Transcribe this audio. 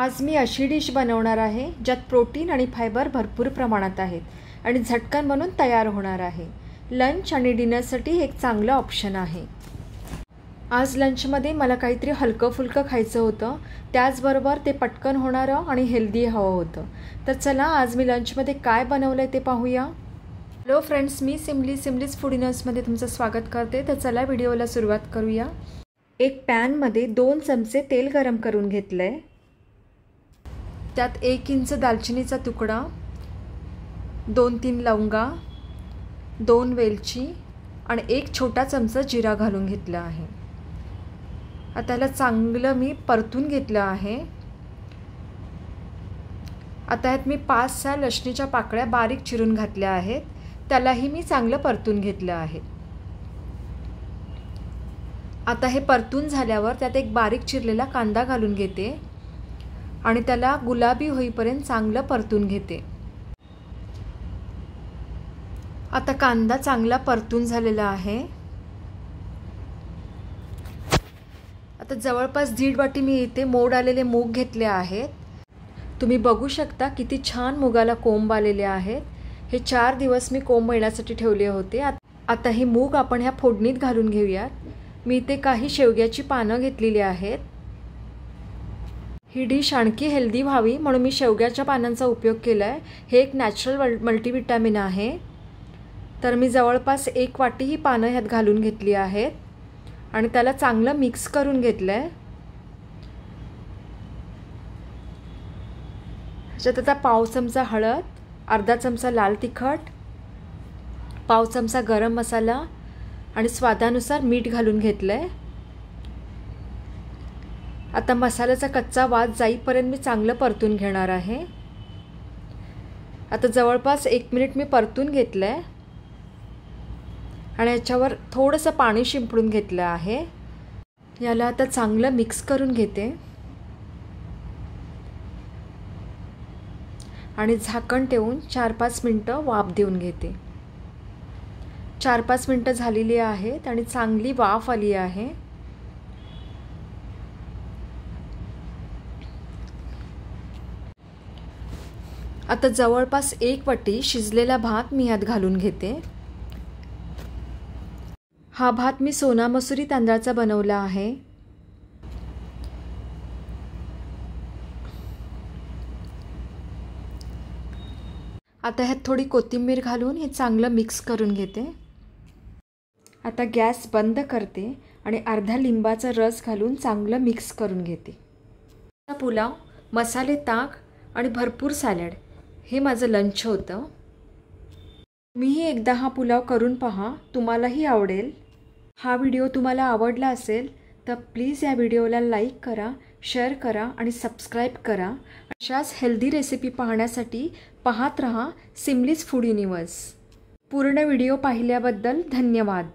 आज मी अशी डिश बनवणार आहे ज्यात प्रोटीन आणि फायबर भरपूर प्रमाणात आहेत आणि झटकन बनून तयार होणार आहे। लंच आणि डिनरसाठी एक चांगला ऑप्शन आहे। आज लंचमध्ये मला काहीतरी हलकं फुलकं खायचं होतं, त्याचबरोबर ते पटकन होणारं आणि हेल्दी हवं होतं। तर चला आज मी लंचमध्ये काय बनवलंय ते पाहूया। हॅलो फ्रेंड्स, मी सिम्लीज फूडीनर्समध्ये तुमचं स्वागत करते। तर चला व्हिडिओला सुरुवात करूया। एक पॅनमध्ये 2 चमचे तेल गरम करून घेतलंय। त्यात 1 इंच दालचिनीचा तुकडा, 2-3 लवंगा, 2 वेलची आणि 1 छोटा चमचा जिरा घालून घेतला आहे। आता त्याला चांगलं मी परतून घेतलं आहे। आता यात मी 5-6 लसणीच्या पाकळ्या बारीक चिरून घातल्या आहेत, त्यालाही मी चांगलं परतून घेतलं आहे। आता हे परतून झाल्यावर त्यात एक बारीक चिरलेला कांदा घालून घेते आणि त्याला गुलाबी होईपर्यंत चांगलं परतून घेते। आता कांदा चांगला परतून झालेला आहे। आता जवळपास 1.5 वाटी मी इथे मोड आलेले मूग घेतले आहेत। तुम्ही बघू शकता किती छान मुगाला कोंब आलेले आहेत। हे 4 दिवस मी कोंब येण्यासाठी ठेवले होते। आता हे मूग आपण ह्या फोडणीत घालून घेऊयात। मी इथे काही शेवग्याची पानं घेतलेली आहेत। ही डिश आणखी हेल्दी व्हावी म्हणून मी शेवग्याच्या पानांचा उपयोग केला आहे। हे एक नॅचरल मल्टीविटॅमिन आहे। तर मी जवळपास 1 वाटी ही पानं ह्यात घालून घेतली आहेत आणि त्याला चांगलं मिक्स करून घेतलं आहे। ह्याच्यात आता पाव चमचा हळद, अर्धा चमचा लाल तिखट, पाव चमचा गरम मसाला आणि स्वादानुसार मीठ घालून घेतलं आहे। आता मसाल्याचा कच्चा वास जाईपर्यंत मी चांगलं परतून घेणार आहे। आता जवळपास 1 मिनिट मी परतून घेतलं आहे आणि याच्यावर थोडंसं पाणी शिंपडून घेतलं आहे। याला आता चांगलं मिक्स करून घेते आणि झाकण ठेवून 4-5 मिनिटं वाफ देऊन घेते। 4-5 मिनिटं झालेली आहेत आणि चांगली वाफ आली आहे। आता जवळपास 1 वाटी शिजलेला भात मी यात घालून घेते। हा भात मी सोना मसुरी तांदळाचा बनवला आहे। आता ह्यात थोडी कोथिंबीर घालून हे चांगलं मिक्स करून घेते। आता गॅस बंद करते आणि अर्धा लिंबाचा रस घालून चांगलं मिक्स करून घेते। पुलाव, मसाले ताक आणि भरपूर सॅलड हे माझं लंच होतं। तुम्हीही एकदा हा पुलाव करून पहा, तुम्हालाही आवडेल। हा व्हिडिओ तुम्हाला आवडला असेल तर प्लीज या व्हिडिओला लाईक करा, शेअर करा आणि सबस्क्राईब करा। अशाच हेल्दी रेसिपी पाहण्यासाठी पाहत रहा सिम्लीज फूड युनिवर्स। पूर्ण व्हिडिओ पाहिल्याबद्दल धन्यवाद।